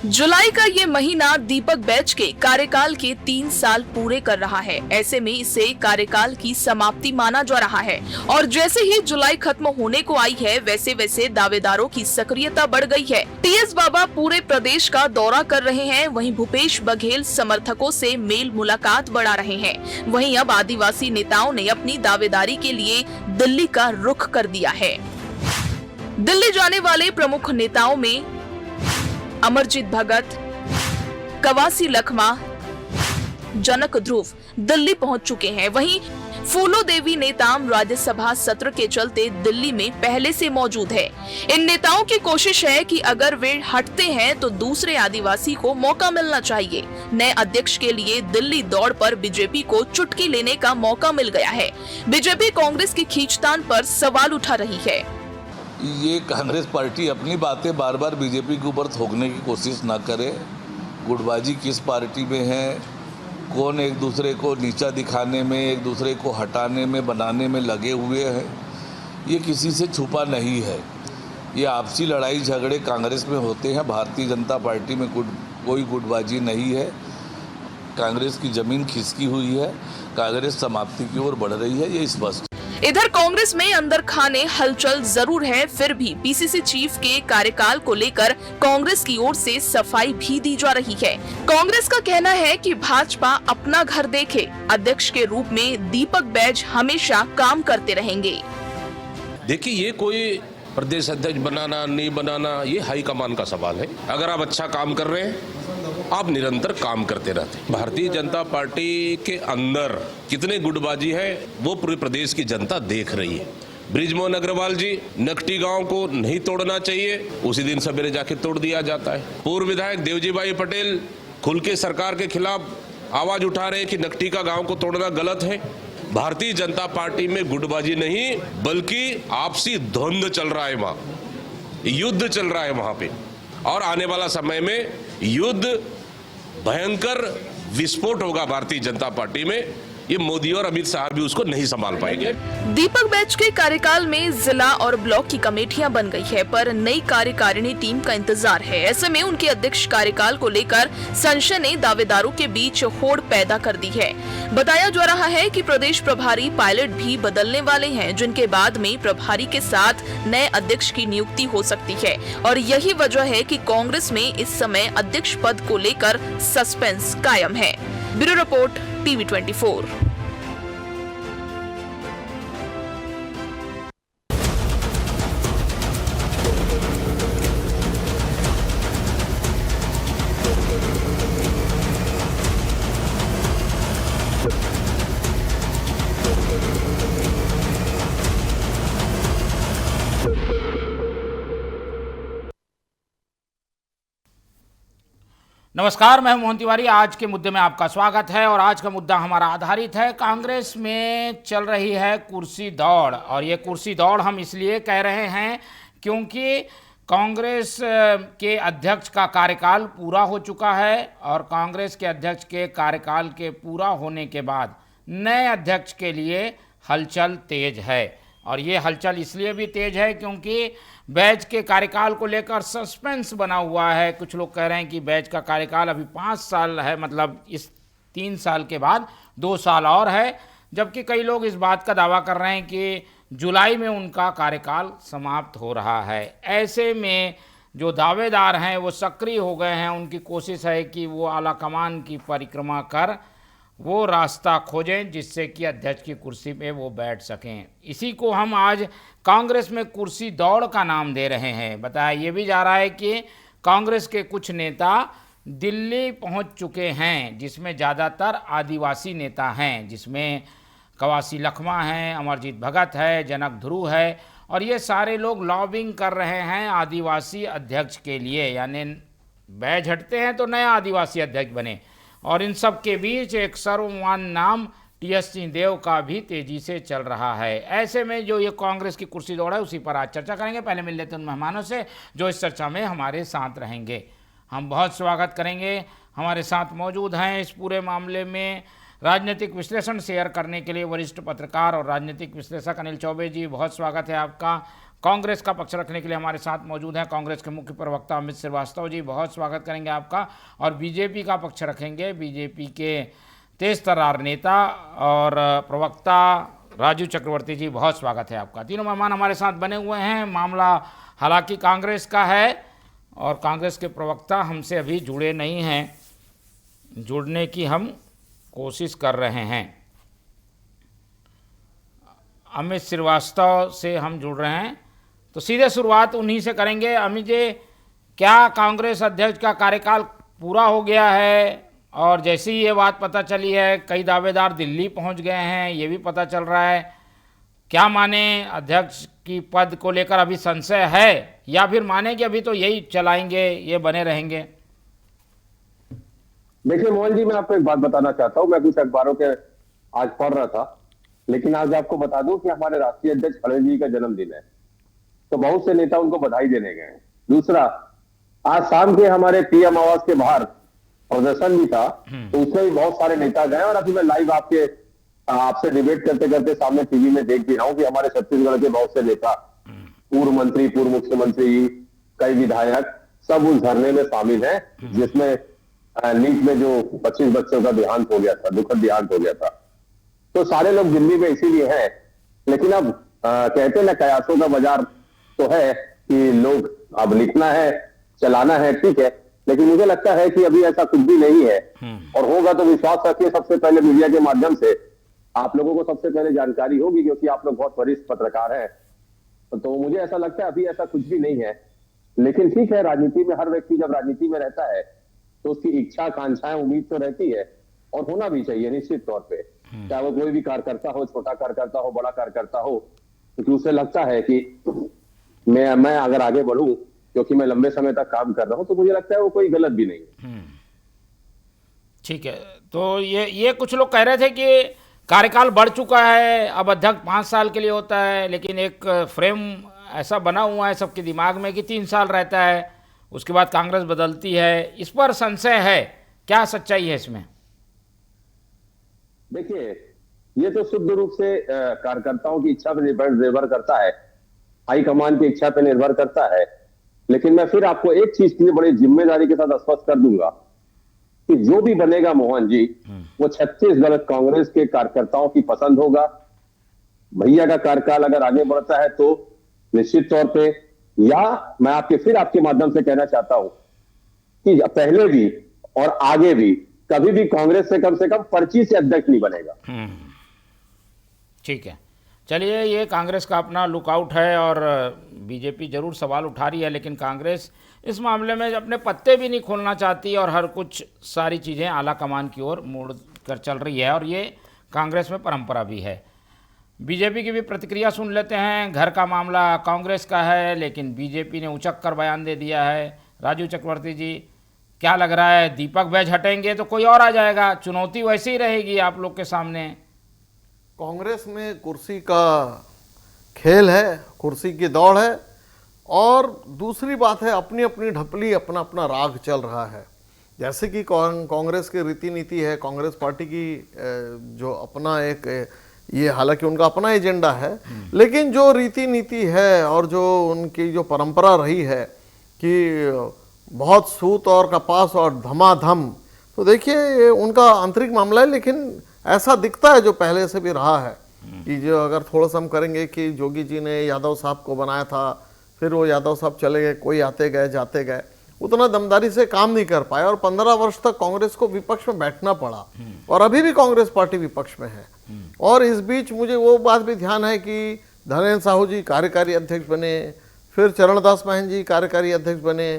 जुलाई का ये महीना दीपक बैच के कार्यकाल के 3 साल पूरे कर रहा है। ऐसे में इसे कार्यकाल की समाप्ति माना जा रहा है और जैसे ही जुलाई खत्म होने को आई है वैसे वैसे दावेदारों की सक्रियता बढ़ गई है। टीएस बाबा पूरे प्रदेश का दौरा कर रहे हैं, वहीं भूपेश बघेल समर्थकों से मेल मुलाकात बढ़ा रहे हैं। वहीं अब आदिवासी नेताओं ने अपनी दावेदारी के लिए दिल्ली का रुख कर दिया है। दिल्ली जाने वाले प्रमुख नेताओं में अमरजीत भगत, कवासी लखमा, जनक ध्रुव दिल्ली पहुंच चुके हैं। वहीं फूलो देवी नेताम राज्यसभा सत्र के चलते दिल्ली में पहले से मौजूद है। इन नेताओं की कोशिश है कि अगर वे हटते हैं तो दूसरे आदिवासी को मौका मिलना चाहिए। नए अध्यक्ष के लिए दिल्ली दौड़ पर बीजेपी को चुटकी लेने का मौका मिल गया है। बीजेपी कांग्रेस की खींचतान पर सवाल उठा रही है। ये कांग्रेस पार्टी अपनी बातें बार बार बीजेपी के ऊपर थोपने की कोशिश ना करे। गुटबाजी किस पार्टी में है, कौन एक दूसरे को नीचा दिखाने में, एक दूसरे को हटाने में, बनाने में लगे हुए हैं, ये किसी से छुपा नहीं है। ये आपसी लड़ाई झगड़े कांग्रेस में होते हैं। भारतीय जनता पार्टी में कोई गुटबाजी नहीं है। कांग्रेस की जमीन खिसकी हुई है, कांग्रेस समाप्ति की ओर बढ़ रही है, ये स्पष्ट। इधर कांग्रेस में अंदर खाने हलचल जरूर है, फिर भी पीसीसी चीफ के कार्यकाल को लेकर कांग्रेस की ओर से सफाई भी दी जा रही है। कांग्रेस का कहना है कि भाजपा अपना घर देखे, अध्यक्ष के रूप में दीपक बैज हमेशा काम करते रहेंगे। देखिए, ये कोई प्रदेश अध्यक्ष बनाना नहीं बनाना, ये हाईकमान का सवाल है। अगर आप अच्छा काम कर रहे हैं, आप निरंतर काम करते रहते। भारतीय जनता पार्टी के अंदर कितने गुटबाजी है वो पूरे प्रदेश की जनता देख रही है। बृजमोहन अग्रवाल जी, नकटी गांव को नहीं तोड़ना चाहिए, उसी दिन सवेरे जाके तोड़ दिया जाता है। पूर्व विधायक देवजीभाई पटेल खुल के सरकार के खिलाफ आवाज उठा रहे हैं कि नकटी का गांव को तोड़ना गलत है। भारतीय जनता पार्टी में गुटबाजी नहीं बल्कि आपसी द्वंद्व चल रहा है, वहां युद्ध चल रहा है वहां पे, और आने वाला समय में युद्ध भयंकर विस्फोट होगा भारतीय जनता पार्टी में। ये मोदी और अमित शाह भी उसको नहीं संभाल पाएंगे। दीपक बैच के कार्यकाल में जिला और ब्लॉक की कमेटियां बन गई है, पर नई कार्यकारिणी टीम का इंतजार है। ऐसे में उनके अध्यक्ष कार्यकाल को लेकर संशय ने दावेदारों के बीच होड़ पैदा कर दी है। बताया जा रहा है कि प्रदेश प्रभारी पायलट भी बदलने वाले हैं, जिनके बाद में प्रभारी के साथ नए अध्यक्ष की नियुक्ति हो सकती है। और यही वजह है कि कांग्रेस में इस समय अध्यक्ष पद को लेकर सस्पेंस कायम है। Bureau report, TV 24। नमस्कार, मैं मोहन तिवारी। आज के मुद्दे में आपका स्वागत है और आज का मुद्दा हमारा आधारित है कांग्रेस में चल रही है कुर्सी दौड़। और ये कुर्सी दौड़ हम इसलिए कह रहे हैं क्योंकि कांग्रेस के अध्यक्ष का कार्यकाल पूरा हो चुका है और कांग्रेस के अध्यक्ष के कार्यकाल के पूरा होने के बाद नए अध्यक्ष के लिए हलचल तेज है। और ये हलचल इसलिए भी तेज है क्योंकि बैच के कार्यकाल को लेकर सस्पेंस बना हुआ है। कुछ लोग कह रहे हैं कि बैच का कार्यकाल अभी 5 साल है, मतलब इस 3 साल के बाद 2 साल और है, जबकि कई लोग इस बात का दावा कर रहे हैं कि जुलाई में उनका कार्यकाल समाप्त हो रहा है। ऐसे में जो दावेदार हैं वो सक्रिय हो गए हैं। उनकी कोशिश है कि वो आलाकमान की परिक्रमा कर वो रास्ता खोजें जिससे कि अध्यक्ष की कुर्सी पे वो बैठ सकें। इसी को हम आज कांग्रेस में कुर्सी दौड़ का नाम दे रहे हैं। बताया ये भी जा रहा है कि कांग्रेस के कुछ नेता दिल्ली पहुंच चुके हैं, जिसमें ज़्यादातर आदिवासी नेता हैं, जिसमें कवासी लखमा हैं, अमरजीत भगत है, जनक ध्रुव है, और ये सारे लोग लॉबिंग कर रहे हैं आदिवासी अध्यक्ष के लिए, यानी बैच हटते हैं तो नया आदिवासी अध्यक्ष बने। और इन सब के बीच एक सर्वमान्य नाम टीएस सिंहदेव का भी तेजी से चल रहा है। ऐसे में जो ये कांग्रेस की कुर्सी दौड़ है उसी पर आज चर्चा करेंगे। पहले मिल लेते हैं उन मेहमानों से जो इस चर्चा में हमारे साथ रहेंगे। हम बहुत स्वागत करेंगे। हमारे साथ मौजूद हैं इस पूरे मामले में राजनीतिक विश्लेषण शेयर करने के लिए वरिष्ठ पत्रकार और राजनीतिक विश्लेषक अनिल चौबे जी, बहुत स्वागत है आपका। कांग्रेस का पक्ष रखने के लिए हमारे साथ मौजूद हैं कांग्रेस के मुख्य प्रवक्ता अमित श्रीवास्तव जी, बहुत स्वागत करेंगे आपका। और बीजेपी का पक्ष रखेंगे बीजेपी के तेज तर्रार नेता और प्रवक्ता राजू चक्रवर्ती जी, बहुत स्वागत है आपका। तीनों मेहमान हमारे साथ बने हुए हैं। मामला हालांकि कांग्रेस का है और कांग्रेस के प्रवक्ता हमसे अभी जुड़े नहीं हैं, जुड़ने की हम कोशिश कर रहे हैं। अमित श्रीवास्तव से हम जुड़ रहे हैं, तो सीधे शुरुआत उन्हीं से करेंगे। अमित जी, क्या कांग्रेस अध्यक्ष का कार्यकाल पूरा हो गया है? और जैसे ही ये बात पता चली है, कई दावेदार दिल्ली पहुंच गए हैं, ये भी पता चल रहा है। क्या माने, अध्यक्ष की पद को लेकर अभी संशय है या फिर माने कि अभी तो यही चलाएंगे, ये बने रहेंगे? देखिए मोहन जी, मैं आपको एक बात बताना चाहता हूं। मैं कुछ अखबारों के आज पढ़ रहा था, लेकिन आज आपको बता दूं कि हमारे राष्ट्रीय अध्यक्ष खड़गे जी का जन्मदिन है, तो बहुत से नेता उनको बधाई देने गए हैं। दूसरा, आज शाम के हमारे पीएम आवास के बाहर प्रदर्शन भी था, तो उसमें भी बहुत सारे नेता गए। और अभी मैं लाइव आपसे डिबेट करते करते सामने टीवी में देख भी रहा हूं कि हमारे छत्तीसगढ़ के बहुत से नेता, पूर्व मंत्री, पूर्व मुख्यमंत्री, कई विधायक, सब उस धरने में शामिल हैं, जिसमें नीट में जो 25 बच्चों का देहांत हो गया था, दुखद देहांत हो गया था। तो सारे लोग दिल्ली में इसीलिए हैं। लेकिन अब कहते ना, कयासों का बाजार तो है कि लोग अब लिखना है, चलाना है, ठीक है, लेकिन मुझे लगता है कि अभी ऐसा कुछ भी नहीं है। और होगा तो विश्वास रखिए, सबसे पहले मीडिया के माध्यम से आप लोगों को सबसे पहले जानकारी होगी, क्योंकि आप लोग बहुत वरिष्ठ पत्रकार हैं। तो मुझे ऐसा लगता है अभी ऐसा कुछ भी नहीं है। लेकिन ठीक है, राजनीति में हर व्यक्ति जब राजनीति में रहता है तो उसकी इच्छा, आकांक्षाएं, उम्मीद तो रहती है, और होना भी चाहिए निश्चित तौर पे। चाहे वो कोई भी कार्यकर्ता हो, छोटा कार्यकर्ता हो, बड़ा कार्यकर्ता हो, क्योंकि उसे लगता है कि मैं अगर आगे बढ़ूं, क्योंकि मैं लंबे समय तक काम कर रहा हूं, तो मुझे लगता है वो कोई गलत भी नहीं है। ठीक है, तो ये कुछ लोग कह रहे थे कि कार्यकाल बढ़ चुका है, अब अध्यक्ष 5 साल के लिए होता है, लेकिन एक फ्रेम ऐसा बना हुआ है सबके दिमाग में कि 3 साल रहता है, उसके बाद कांग्रेस बदलती है। इस पर संशय है, क्या सच्चाई है इसमें? देखिए, ये तो शुद्ध रूप से कार्यकर्ताओं की इच्छा पर निर्भर करता है, हाईकमान की इच्छा पर निर्भर करता है। लेकिन मैं फिर आपको एक चीज की बड़ी जिम्मेदारी के साथ स्पष्ट कर दूंगा कि जो भी बनेगा मोहन जी, वो छत्तीसगढ़ कांग्रेस के कार्यकर्ताओं की पसंद होगा। भैया का कार्यकाल अगर आगे बढ़ता है तो निश्चित तौर पे, या मैं आपके माध्यम से कहना चाहता हूं कि पहले भी और आगे भी कभी भी कांग्रेस से कम पर्ची से अध्यक्ष नहीं बनेगा। ठीक है, चलिए, ये कांग्रेस का अपना लुकआउट है और बीजेपी जरूर सवाल उठा रही है, लेकिन कांग्रेस इस मामले में अपने पत्ते भी नहीं खोलना चाहती और हर कुछ सारी चीज़ें आला कमान की ओर मोड़ कर चल रही है, और ये कांग्रेस में परंपरा भी है। बीजेपी की भी प्रतिक्रिया सुन लेते हैं। घर का मामला कांग्रेस का है, लेकिन बीजेपी ने उचक कर बयान दे दिया है। राजू चक्रवर्ती जी, क्या लग रहा है, दीपक बैज हटेंगे तो कोई और आ जाएगा? चुनौती वैसी ही रहेगी आप लोग के सामने? कांग्रेस में कुर्सी का खेल है, कुर्सी की दौड़ है, और दूसरी बात है अपनी अपनी ढपली, अपना अपना राग चल रहा है। जैसे कि कांग्रेस की रीति नीति है, कांग्रेस पार्टी की जो अपना एक, ये हालांकि उनका अपना एजेंडा है, लेकिन जो रीति नीति है और जो उनकी जो परंपरा रही है कि बहुत सूत और कपास और धमाधम, तो देखिए उनका आंतरिक मामला है। लेकिन ऐसा दिखता है जो पहले से भी रहा है कि जो अगर थोड़ा सा हम करेंगे कि जोगी जी ने यादव साहब को बनाया था, फिर वो यादव साहब चले गए, कोई आते गए जाते गए, उतना दमदारी से काम नहीं कर पाए, और 15 वर्ष तक कांग्रेस को विपक्ष में बैठना पड़ा, और अभी भी कांग्रेस पार्टी विपक्ष में है। और इस बीच मुझे वो बात भी ध्यान है कि धनेन्द्र साहू जी कार्यकारी अध्यक्ष बने, फिर चरणदास महंत जी कार्यकारी अध्यक्ष बने,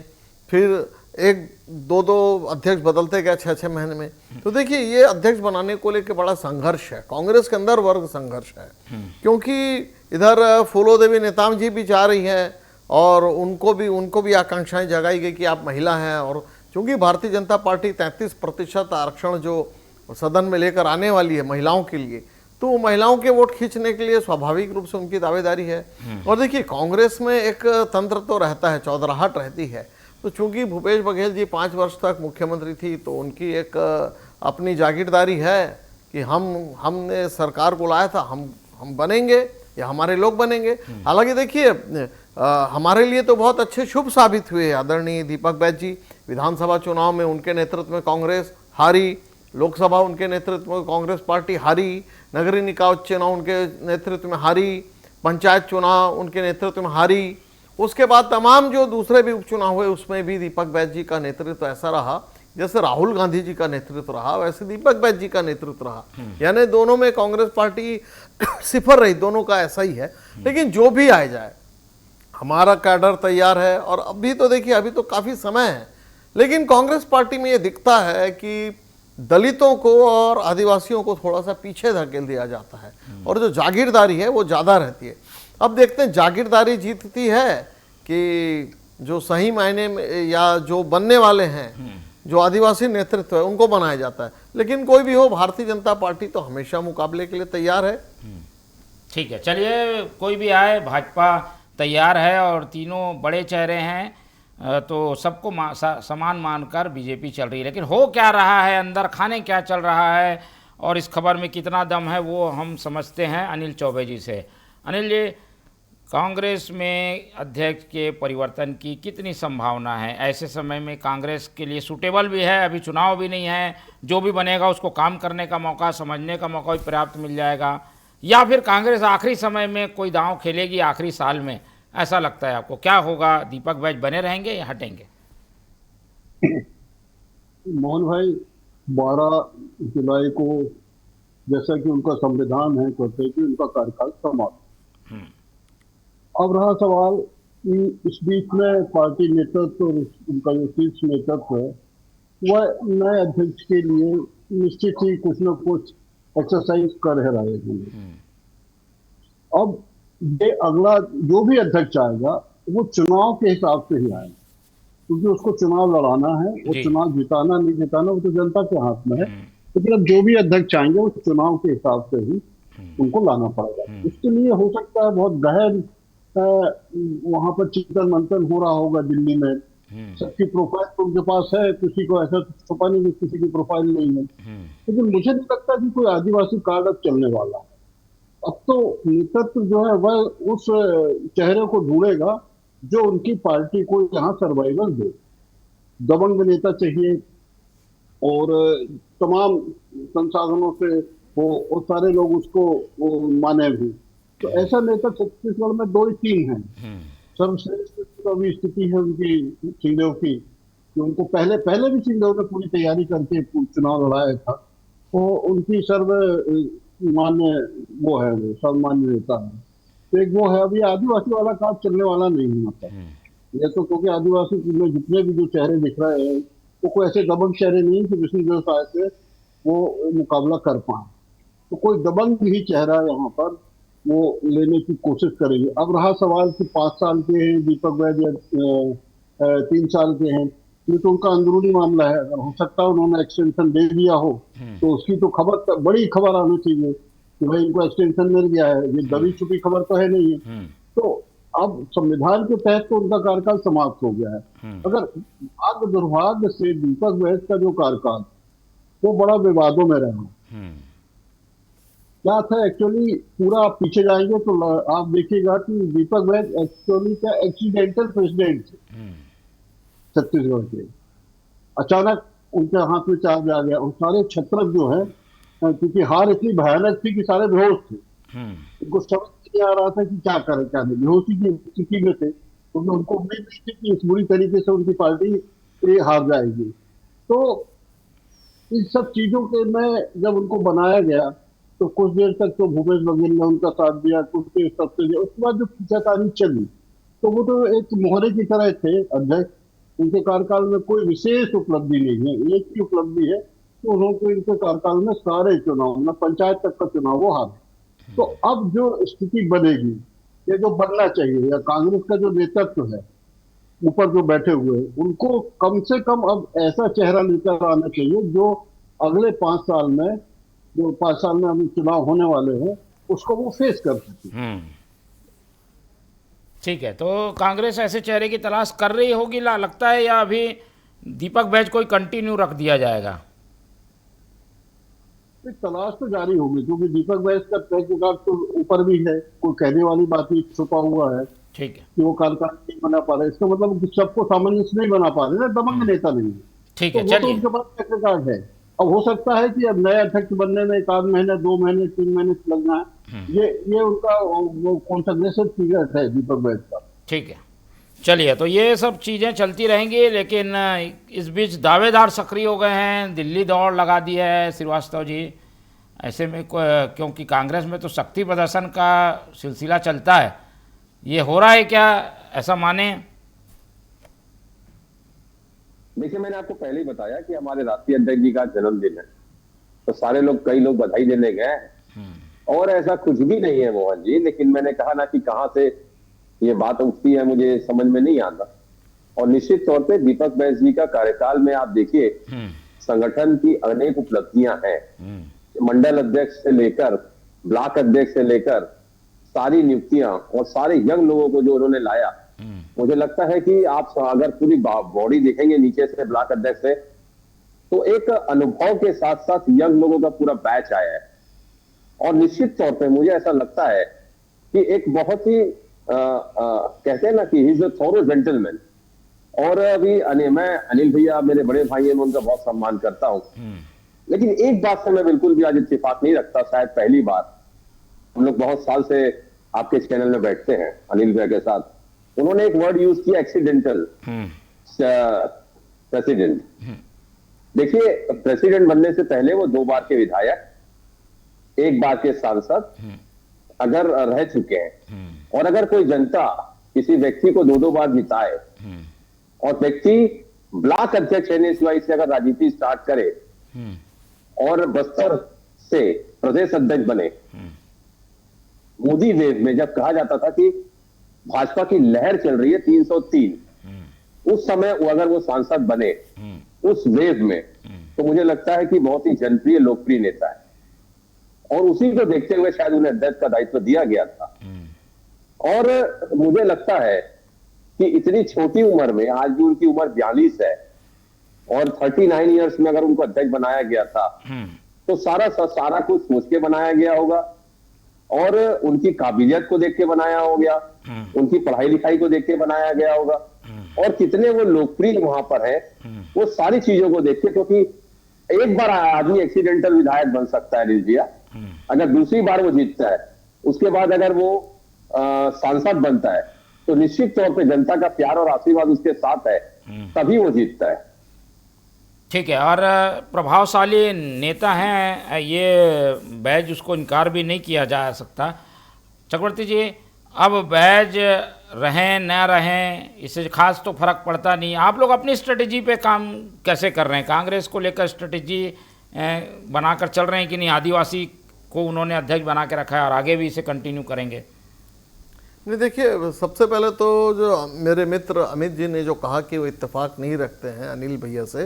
फिर 1-2 अध्यक्ष बदलते गए 6-6 महीने में। तो देखिए, ये अध्यक्ष बनाने को लेकर बड़ा संघर्ष है, कांग्रेस के अंदर वर्ग संघर्ष है, क्योंकि इधर फूलो देवी नेताम जी भी चाह रही हैं, और उनको भी आकांक्षाएं जगाई गई कि आप महिला हैं, और चूंकि भारतीय जनता पार्टी 33% आरक्षण जो सदन में लेकर आने वाली है महिलाओं के लिए, तो महिलाओं के वोट खींचने के लिए स्वाभाविक रूप से उनकी दावेदारी है। और देखिए, कांग्रेस में एक तंत्र तो रहता है, चौधराहट रहती है। तो चूंकि भूपेश बघेल जी 5 वर्ष तक मुख्यमंत्री थी, तो उनकी एक अपनी जागीरदारी है कि हमने सरकार को लाया था, हम बनेंगे या हमारे लोग बनेंगे। हालांकि देखिए हमारे लिए तो बहुत अच्छे शुभ साबित हुए आदरणीय दीपक बैज जी। विधानसभा चुनाव में उनके नेतृत्व में कांग्रेस हारी, लोकसभा उनके नेतृत्व में कांग्रेस पार्टी हारी, नगरीय निकाय चुनाव उनके नेतृत्व में हारी, पंचायत चुनाव उनके नेतृत्व में हारी। उसके बाद तमाम जो दूसरे भी उपचुनाव हुए उसमें भी दीपक बैज जी का नेतृत्व ऐसा रहा जैसे राहुल गांधी जी का नेतृत्व रहा, वैसे दीपक बैज जी का नेतृत्व रहा। यानी दोनों में कांग्रेस पार्टी सिफर रही, दोनों का ऐसा ही है। लेकिन जो भी आ जाए हमारा कैडर तैयार है। और अभी तो देखिए अभी तो काफी समय है, लेकिन कांग्रेस पार्टी में ये दिखता है कि दलितों को और आदिवासियों को थोड़ा सा पीछे धकेल दिया जाता है और जो जागीरदारी है वो ज्यादा रहती है। अब देखते हैं जागीरदारी जीतती है कि जो सही मायने में या जो बनने वाले हैं, जो आदिवासी नेतृत्व है, उनको बनाया जाता है। लेकिन कोई भी हो, भारतीय जनता पार्टी तो हमेशा मुकाबले के लिए तैयार है। ठीक है, चलिए कोई भी आए, भाजपा तैयार है और तीनों बड़े चेहरे हैं, तो सबको समान मानकर बीजेपी चल रही है। लेकिन हो क्या रहा है अंदर, खाने क्या चल रहा है और इस खबर में कितना दम है, वो हम समझते हैं अनिल चौबे जी से। अनिल जी, कांग्रेस में अध्यक्ष के परिवर्तन की कितनी संभावना है? ऐसे समय में कांग्रेस के लिए सूटेबल भी है, अभी चुनाव भी नहीं है, जो भी बनेगा उसको काम करने का मौका, समझने का मौका भी पर्याप्त मिल जाएगा, या फिर कांग्रेस आखिरी समय में कोई दांव खेलेगी आखिरी साल में? ऐसा लगता है आपको? क्या होगा, दीपक बैज बने रहेंगे या हटेंगे? मोहन भाई, 12 जुलाई को जैसा कि उनका संविधान है कहते हैं कि उनका कार्यकाल समाप्त। अब रहा सवाल कि इस बीच में पार्टी नेतृत्व और उनका जो शीर्ष नेतृत्व है वह नए अध्यक्ष के लिए निश्चित ही कुछ न कुछ एक्सरसाइज कर रहे हैं। अब ये अगला जो भी अध्यक्ष आएगा वो चुनाव के हिसाब से ही आएगा, क्योंकि उसको चुनाव लड़ाना है। वो चुनाव जिताना नहीं जिताना वो तो जनता के हाथ में है। लेकिन अब जो भी अध्यक्ष आएंगे वो चुनाव के हिसाब से ही उनको लाना पड़ेगा। इसके लिए हो सकता है बहुत गहन वहां पर चिंतन मंथन हो रहा होगा दिल्ली में। सबकी प्रोफाइल तो उनके पास है, किसी को ऐसा छुपा नहीं कि किसी की प्रोफाइल नहीं है। लेकिन मुझे नहीं लगता कि कोई आदिवासी कार्ड अब चलने वाला है। अब तो नेतृत्व जो है वह उस चेहरे को ढूंढेगा जो उनकी पार्टी को यहाँ सर्वाइवल दे। दबंग नेता चाहिए और तमाम संसाधनों से वो सारे लोग उसको माने भी। तो ऐसा नेता छत्तीसगढ़ में 2 ही 3 हैं। सर्वश्रेष्ठ तो अभी स्थिति है उनकी सिंहदेव की, कि उनको पहले भी सिंहदेव ने पूरी तैयारी करके चुनाव लड़ाया था। तो उनकी सर्वमान्य वो है, वो सर्वमान्य नेता है। तो एक वो है। अभी आदिवासी वाला काम चलने वाला नहीं है। मतलब ये तो क्योंकि आदिवासी में जितने भी जो चेहरे दिख रहे हैं वो कोई ऐसे दबंग चेहरे नहीं कि जिसमें व्यवसाय से वो मुकाबला कर पाए। तो कोई दबंग ही चेहरा यहाँ पर वो लेने की कोशिश करेंगे। अब रहा सवाल कि 5 साल के हैं दीपक बैज या 3 साल के हैं, ये तो उनका अंदरूनी मामला है। अगर हो सकता है उन्होंने एक्सटेंशन दे दिया हो तो उसकी तो खबर, बड़ी खबर आनी चाहिए कि भाई इनको एक्सटेंशन मिल गया है। ये दबी छुपी खबर तो है नहीं है। तो अब संविधान के तहत तो उनका कार्यकाल समाप्त हो गया है। अगर भाग्य दुर्भाग्य से दीपक बैज का जो कार्यकाल वो बड़ा विवादों में रहा। क्या था एक्चुअली, पूरा आप पीछे जाएंगे तो आप देखिएगा कि दीपक बैज एक्चुअली क्या एक्सीडेंटल प्रेसिडेंट थे छत्तीसगढ़ के। अचानक उनके हाथ में चार्ज आ गया और सारे छत्रक जो है, क्योंकि हार इतनी भयानक थी कि सारे बेहोश थे। उनको समझ नहीं आ रहा था कि क्या करें क्या नहीं, बेहोशी की स्थिति में थे, क्योंकि उनको उम्मीद नहीं थी कि इस बुरी तरीके से उनकी पार्टी हार जाएगी। तो इन सब चीजों के में जब उनको बनाया गया तो कुछ देर तक तो भूपेश बघेल ने उनका साथ दिया, कुछ देर तक से उसके बाद जो खींचातानी चली तो वो तो एक मोहरे की तरह थे अध्यक्ष। उनके कार्यकाल में कोई विशेष उपलब्धि नहीं है। एक ही उपलब्धि है कि उन्होंने इनके कार्यकाल में सारे चुनाव में पंचायत तक का चुनाव वो हारे। तो अब जो स्थिति बनेगी, ये जो बनना चाहिए, या कांग्रेस का जो नेतृत्व है ऊपर जो बैठे हुए, उनको कम से कम अब ऐसा चेहरा लेकर आना चाहिए जो अगले 5 साल में, जो 5 साल में अभी चुनाव होने वाले हैं, उसको वो फेस कर सके। ठीक है, तो कांग्रेस ऐसे चेहरे की तलाश कर रही होगी लगता है, या अभी दीपक बैज को कंटिन्यू रख दिया जाएगा? एक तलाश तो जारी होगी, क्योंकि दीपक बैस का ट्रैक रिकॉर्ड तो ऊपर भी है, कोई कहने वाली बात ही छुपा हुआ है ठीक है, कि वो कार्यकाल नहीं बना पा रहे। इसका मतलब कि सबको सामंजस्य नहीं बना पा रहे ना, दबंग नेता नहीं है। ठीक तो है, वो तो चलिए। उनके पास ट्रैक रिकॉर्ड है। अब हो सकता है कि अब नया अध्यक्ष बनने में 1 आध महीने, 2 महीने, 3 महीने लगना है। ये उनका वो कॉन्सेंट्रेशन पीरियड है दीपक बैस का। ठीक है, चलिए, तो ये सब चीज़ें चलती रहेंगी, लेकिन इस बीच दावेदार सक्रिय हो गए हैं, दिल्ली दौड़ लगा दी है श्रीवास्तव जी। ऐसे में क्योंकि कांग्रेस में तो शक्ति प्रदर्शन का सिलसिला चलता है, ये हो रहा है क्या, ऐसा माने? देखिए, मैंने आपको पहले ही बताया कि हमारे राष्ट्रीय अध्यक्ष जी का जन्मदिन है, तो सारे लोग, कई लोग बधाई देने गए और ऐसा कुछ भी नहीं है मोहन जी। लेकिन मैंने कहा ना कि कहां से ये बात उठती है, मुझे समझ में नहीं आता। और निश्चित तौर पे दीपक बैस जी का कार्यकाल में आप देखिए, संगठन की अनेक उपलब्धियां हैं। मंडल अध्यक्ष से लेकर ब्लॉक अध्यक्ष से लेकर सारी नियुक्तियां और सारे यंग लोगों को जो उन्होंने लाया, मुझे लगता है कि आप अगर पूरी बॉडी देखेंगे नीचे से ब्लॉक अध्यक्ष से, तो एक अनुभव के साथ साथ यंग लोगों का पूरा बैच आया है। और निश्चित तौर पे मुझे ऐसा लगता है कि एक बहुत ही कहते हैं ना कि he is a Thoreau gentleman. और अभी मैं अनिल भैया मेरे बड़े भाई हैं, मैं उनका बहुत सम्मान करता हूं, लेकिन एक बात से मैं बिल्कुल भी आज इत्तेफाक नहीं रखता। शायद पहली बार, हम लोग बहुत साल से आपके चैनल में बैठते हैं अनिल भैया के साथ, उन्होंने एक वर्ड यूज किया, एक्सीडेंटल प्रेसिडेंट। देखिए, प्रेसिडेंट बनने से पहले वो 2 बार के विधायक, 1 बार के सांसद अगर रह चुके हैं, और अगर कोई जनता किसी व्यक्ति को 2-2 बार जिताए और व्यक्ति ब्लॉक अध्यक्ष NSY से अगर राजनीति स्टार्ट करे और बस्तर से प्रदेश अध्यक्ष बने, मोदी वेव में जब कहा जाता था कि भाजपा की लहर चल रही है 303, उस समय अगर वो सांसद बने उस वेव में, तो मुझे लगता है कि बहुत ही जनप्रिय लोकप्रिय नेता है। और उसी को देखते हुए शायद उन्हें अध्यक्ष का दायित्व दिया गया था। और मुझे लगता है कि इतनी छोटी उम्र में, आज भी उनकी उम्र 42 है, और 39 इयर्स में अगर उनको अध्यक्ष बनाया गया था, तो सारा कुछ सोच के बनाया गया होगा, और उनकी काबिलियत को देख के बनाया हो गया, उनकी पढ़ाई लिखाई को देख के बनाया गया होगा, और कितने वो लोकप्रिय वहां पर है, वो सारी चीजों को देख के। क्योंकि एक बार आदमी एक्सीडेंटल विधायक बन सकता है रिजविया, अगर दूसरी बार वो जीतता है, उसके बाद अगर वो सांसद बनता है, तो निश्चित तौर पे जनता का प्यार और आशीर्वाद उसके साथ है, तभी वो जीतता है। ठीक है, और प्रभावशाली नेता हैं ये बैज, उसको इनकार भी नहीं किया जा सकता। चक्रवर्ती जी, अब बैज रहें न रहें, इससे खास तो फर्क पड़ता नहीं। आप लोग अपनी स्ट्रेटेजी पे काम कैसे कर रहे हैं? कांग्रेस को लेकर स्ट्रेटेजी बनाकर चल रहे हैं कि नहीं? आदिवासी को उन्होंने अध्यक्ष बना के रखा है और आगे भी इसे कंटिन्यू करेंगे? नहीं, देखिए, सबसे पहले तो जो मेरे मित्र अमित जी ने जो कहा कि वो इत्तेफाक नहीं रखते हैं अनिल भैया से,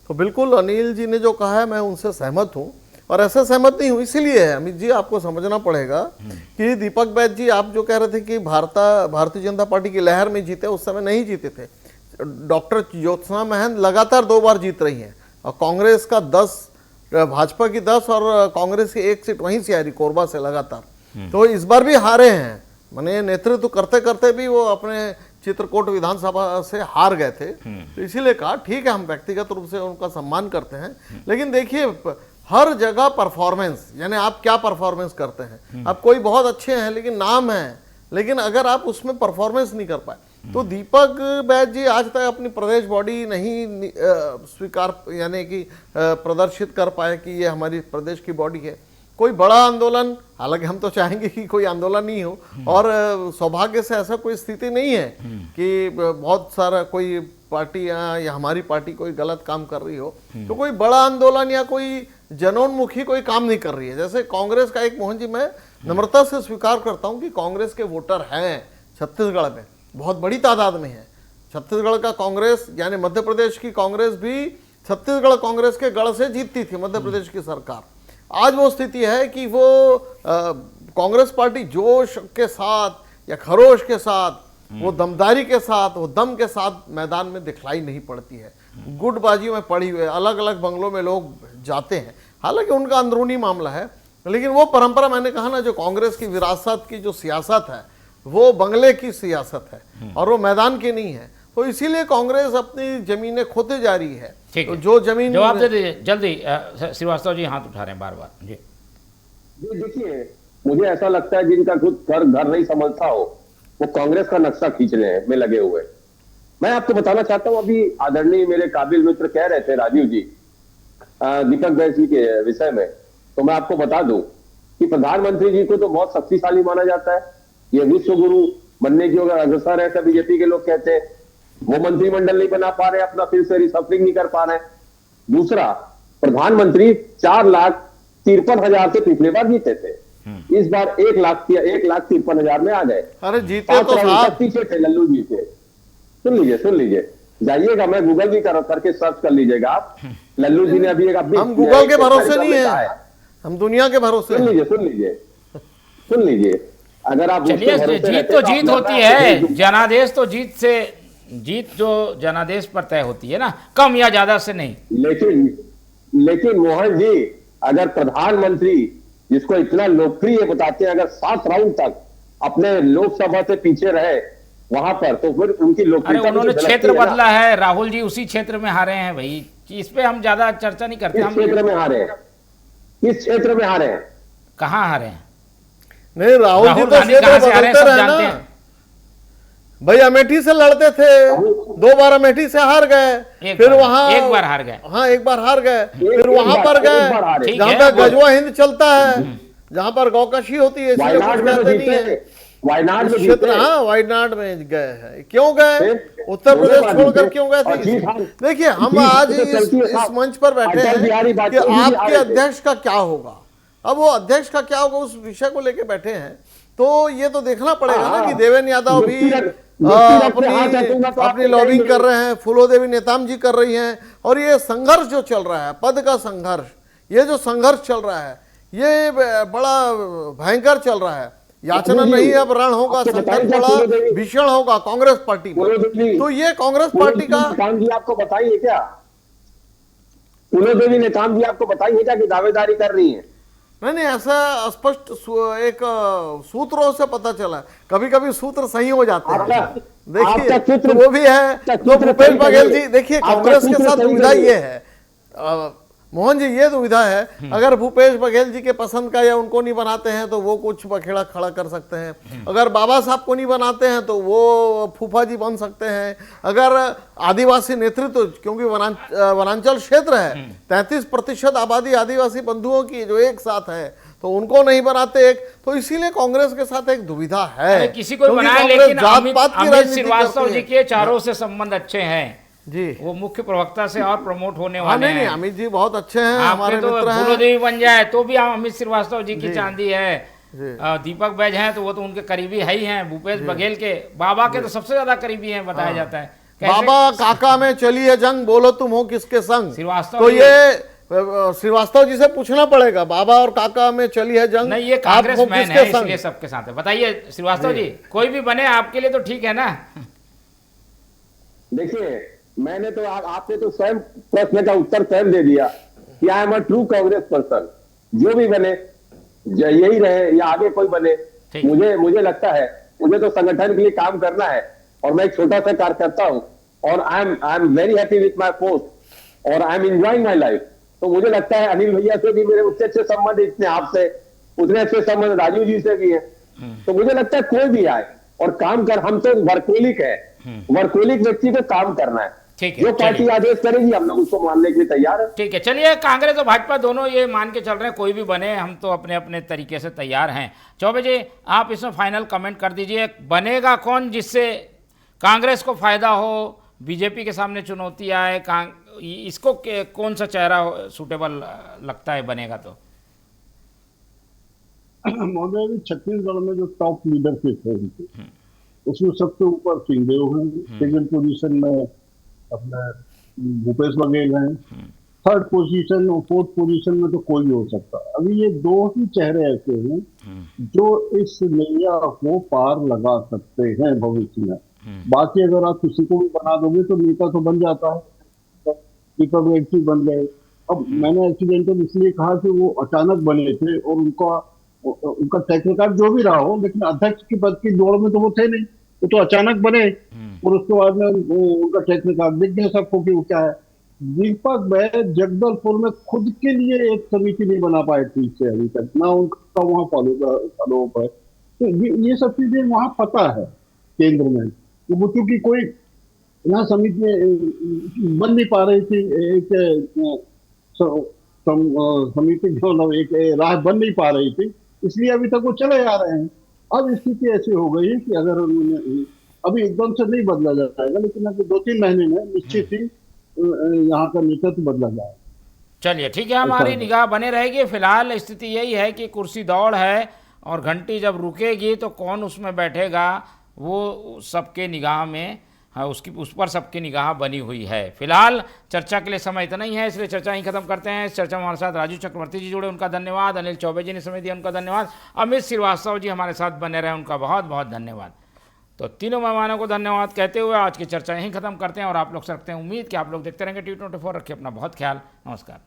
तो बिल्कुल अनिल जी ने जो कहा है मैं उनसे सहमत हूँ। और ऐसा सहमत नहीं हूँ इसीलिए है, अमित जी आपको समझना पड़ेगा कि दीपक बैस जी, आप जो कह रहे थे कि भारतीय जनता पार्टी की लहर में जीते, उस समय नहीं जीते थे। डॉक्टर ज्योत्सना महंत लगातार 2 बार जीत रही हैं, और कांग्रेस का 10, भाजपा की 10 और कांग्रेस की 1 सीट वहीं से आ रही, कोरबा से लगातार। तो इस बार भी हारे हैं, माने नेतृत्व करते करते भी वो अपने चित्रकूट विधानसभा से हार गए थे। तो इसीलिए कहा ठीक है, हम व्यक्तिगत रूप से उनका सम्मान करते हैं, लेकिन देखिए हर जगह परफॉर्मेंस, यानी आप क्या परफॉर्मेंस करते हैं। आप कोई बहुत अच्छे हैं लेकिन नाम है, लेकिन अगर आप उसमें परफॉर्मेंस नहीं कर पाए, तो दीपक बैस जी आज तक अपनी प्रदेश बॉडी नहीं स्वीकार, यानी कि प्रदर्शित कर पाए कि ये हमारी प्रदेश की बॉडी है। कोई बड़ा आंदोलन, हालांकि हम तो चाहेंगे कि कोई आंदोलन नहीं हो, और सौभाग्य से ऐसा कोई स्थिति नहीं है कि बहुत सारा कोई पार्टी या हमारी पार्टी कोई गलत काम कर रही हो, तो कोई बड़ा आंदोलन या कोई जनोन्मुखी कोई काम नहीं कर रही है। जैसे कांग्रेस का एक, मोहन जी मैं नम्रता से स्वीकार करता हूं कि कांग्रेस के वोटर हैं छत्तीसगढ़ में, बहुत बड़ी तादाद में है। छत्तीसगढ़ का कांग्रेस, यानी मध्य प्रदेश की कांग्रेस भी छत्तीसगढ़ कांग्रेस के गढ़ से जीतती थी मध्य प्रदेश की सरकार। आज वो स्थिति है कि वो कांग्रेस पार्टी जोश के साथ या खरोश के साथ, वो दमदारी के साथ, वो दम के साथ मैदान में दिखलाई नहीं पड़ती है। गुटबाजी में पड़ी हुई, अलग अलग बंगलों में लोग जाते हैं। हालांकि उनका अंदरूनी मामला है, लेकिन वो परंपरा, मैंने कहा ना, जो कांग्रेस की विरासत की जो सियासत है वो बंगले की सियासत है और वो मैदान की नहीं है। तो इसीलिए कांग्रेस अपनी जमीनें खोते जा रही है। ठीक तो है, जो जमीन, जवाब दे दीजिए जल्दी। श्रीवास्तव जी हाथ उठा रहे हैं बार बार जी। जी देखिए, मुझे ऐसा लगता है जिनका खुद घर नहीं समझता हो वो कांग्रेस का नक्शा खींचने में लगे हुए। मैं आपको बताना चाहता हूं, अभी आदरणीय मेरे काबिल मित्र कह रहे थे राजीव जी दीपक बैज जी के विषय में, तो मैं आपको बता दूं कि प्रधानमंत्री जी को तो बहुत शक्तिशाली माना जाता है, ये विश्व गुरु बनने की अगर अग्रसर है, बीजेपी के लोग कहते हैं। वो मंत्रिमंडल नहीं बना पा रहे, अपना फिर से रिसफलिंग नहीं कर पा रहे। दूसरा, प्रधानमंत्री 4,53,000 से पिछले बार जीते थे, इस बार 1,53,000 में आ गए। अरे जीते तो साहब पीछे थे लल्लू जी से। सुन लीजिए, जाइएगा, मैं गूगल भी करके सर्च कर लीजिएगा आप। लल्लू जी ने अभी हम गूगल के भरोसे नहीं है, हम दुनिया के भरोसे। सुन लीजिए, अगर आप चलिए, जीत तो जीत होती है, जनादेश तो जीत जो जनादेश पर तय होती है ना, कम या ज्यादा से नहीं। लेकिन मोहन जी, अगर प्रधानमंत्री जिसको इतना लोकप्रिय बताते हैं, अगर 7 राउंड तक अपने लोकसभा से पीछे रहे वहां पर, तो फिर उनकी लोकप्रियता, अरे उन्होंने क्षेत्र बदला है, राहुल जी उसी क्षेत्र में हारे हैं भाई, इस पे हम ज्यादा चर्चा नहीं करते। किस क्षेत्र में हारे हैं? किस क्षेत्र में हारे हैं? कहाँ हारे हैं? नहीं, राहुल जी तो क्षेत्र बदलते रहे ना भाई। अमेठी से लड़ते थे, 2 बार अमेठी से हार गए, फिर वहां एक बार हार गए। हाँ, एक बार हार गए, फिर वहां पर गए जहां पे गजवा हिंद चलता है, जहां पर गौकशी होती है, वायनाड में क्षेत्र। हाँ, वायनाड में गए हैं। क्यों गए? उत्तर प्रदेश छोड़कर क्यों गए थे? देखिए, हम आज इस मंच पर बैठे हैं कि आपके अध्यक्ष का क्या होगा। अब वो अध्यक्ष का क्या होगा, उस विषय को लेकर बैठे हैं। तो ये तो देखना पड़ेगा ना कि देवेंद्र यादव भी अपनी लॉबिंग कर रहे हैं, फूलोदेवी नेताम जी कर रही हैं, और ये संघर्ष जो चल रहा है, पद का संघर्ष, ये जो संघर्ष चल रहा है, ये बड़ा भयंकर चल रहा है। याचना नहीं, अब रण होगा, संघर्ष बड़ा भीषण होगा कांग्रेस पार्टी में। तो ये कांग्रेस पार्टी का नेताम जी आपको बताइए क्या, फूलोदेवी नेताम जी आपको बताइए क्या कि दावेदारी कर रही है? नहीं, ऐसा स्पष्ट एक सूत्रों से पता चला। कभी कभी सूत्र सही हो जाते हैं। देखिए, तो वो भी है। तो भूपेश बघेल जी, देखिए, कांग्रेस के साथ दुविधा ये है मोहन जी, ये दुविधा है, अगर भूपेश बघेल जी के पसंद का या उनको नहीं बनाते हैं तो वो कुछ बखेड़ा खड़ा कर सकते हैं। अगर बाबा साहब को नहीं बनाते हैं तो वो फूफा जी बन सकते हैं। अगर आदिवासी नेतृत्व, क्योंकि वनांचल क्षेत्र है, 33% आबादी आदिवासी बंधुओं की जो एक साथ है, तो उनको नहीं बनाते एक। तो इसीलिए कांग्रेस के साथ एक दुविधा है। किसी को बनाए, लेकिन अमित श्रीवास्तव जी के चारों से संबंध अच्छे हैं जी, वो मुख्य प्रवक्ता से और प्रमोट होने वाले हैं। नहीं, अमित जी बहुत अच्छे हैं, हमारे तो मित्र हैं। फूलोदेवी बन जाए तो भी हम अमित श्रीवास्तव जी की चांदी है। दीपक बैज हैं तो वो तो उनके करीबी है ही हैं। भूपेश बघेल के बाबा के तो सबसे ज्यादा करीबी हैं, बताया जाता है। बाबा काका में चली है जंग, बोलो तुम हो किसके संग। श्रीवास्तव तो ये श्रीवास्तव जी से पूछना पड़ेगा, बाबा और काका में चली है जंग, नहीं, ये कांग्रेस मैन है, इसलिए सबके साथ है। बताइए श्रीवास्तव जी, कोई भी बने आपके लिए तो ठीक है ना? देखिए, मैंने तो आपने तो स्वयं प्रश्न का उत्तर स्वयं दे दिया कि I am a true Congress person. जो भी बने, यही रहे या आगे कोई बने, मुझे लगता है, मुझे तो संगठन के लिए काम करना है, और मैं एक छोटा सा कार्यकर्ता हूं, और I am very happy with my post, और I am enjoying my life. तो मुझे लगता है अनिल भैया से भी मेरे उतने अच्छे संबंध, इतने आपसे उतने अच्छे संबंध राजीव जी से भी है। तो मुझे लगता है कोई भी आए और काम कर, हम तो वर्कोलिक है, वर्कोलिक व्यक्ति को काम करना है। ठीक है, जो पार्टी आदेश करेगी हम लोग उसको मानने के लिए तैयार है। ठीक है, चलिए, कांग्रेस और भाजपा दोनों ये मान के चल रहे हैं, कोई भी बने, हम तो अपने अपने तरीके से तैयार हैं। चौबे जी, आप इसमें फाइनल कमेंट कर दीजिए, बनेगा कौन जिससे कांग्रेस को फायदा हो, बीजेपी के सामने चुनौती आए, इसको कौन सा चेहरा सूटेबल लगता है बनेगा? तो महोदय, छत्तीसगढ़ में जो टॉप लीडरशिप है उनकी, उसमें सबसे ऊपर सिंहदेव है, सेकंड पोजीशन में अपने भूपेश बघेल हैं, थर्ड पोजीशन और फोर्थ पोजीशन में तो कोई हो सकता है। अभी ये 2 ही चेहरे ऐसे हैं जो इस नैया को पार लगा सकते हैं भविष्य में। बाकी अगर आप किसी को भी बना दोगे तो नेता तो बन जाता है, दीपक बैज बन गए, अब मैंने एक्सीडेंटल इसलिए कहा कि वो अचानक बने थे और उनका ट्रैक रिकॉर्ड जो भी रहा हो, लेकिन अध्यक्ष की पद की दौड़ में तो वो थे नहीं, वो तो अचानक बने और उसके बाद में उनका ट्रैक रिकॉर्ड दिख गया सबको कि वो क्या है। दीपक बैज जगदलपुर में खुद के लिए एक समिति नहीं बना पाए ठीक से अभी तक, ना उनका वहाँ फॉलो अप है। तो ये सब चीजें वहां पता है केंद्र में, वो चूंकि कोई यहाँ समिति बन नहीं पा रही थी, एक समिति जो मतलब एक राह बन नहीं पा रही थी, इसलिए अभी तक वो चले आ रहे हैं। अब स्थिति ऐसी हो गई है कि अगर उन्होंने अभी एकदम से नहीं बदला जाएगा, लेकिन अभी 2-3 महीने में निश्चित ही यहाँ का नेतृत्व बदला जाएगा। चलिए ठीक है, हमारी निगाह बने रहेगी। फिलहाल स्थिति यही है कि कुर्सी दौड़ है और घंटी जब रुकेगी तो कौन उसमें बैठेगा वो सबके निगाह में, हाँ, उस पर सबकी निगाह बनी हुई है। फिलहाल चर्चा के लिए समय इतना ही है, इसलिए चर्चा ही खत्म करते हैं। इस चर्चा में हमारे साथ राजू चक्रवर्ती जी जुड़े, उनका धन्यवाद। अनिल चौबे जी ने समय दिया, उनका धन्यवाद। अमित श्रीवास्तव जी हमारे साथ बने रहे, उनका बहुत बहुत धन्यवाद। तो तीनों मेहमानों को धन्यवाद कहते हुए आज की चर्चा यहीं खत्म करते हैं और आप लोग से रखते हैं उम्मीद कि आप लोग देखते रहेंगे T24। रखिए अपना बहुत ख्याल। नमस्कार।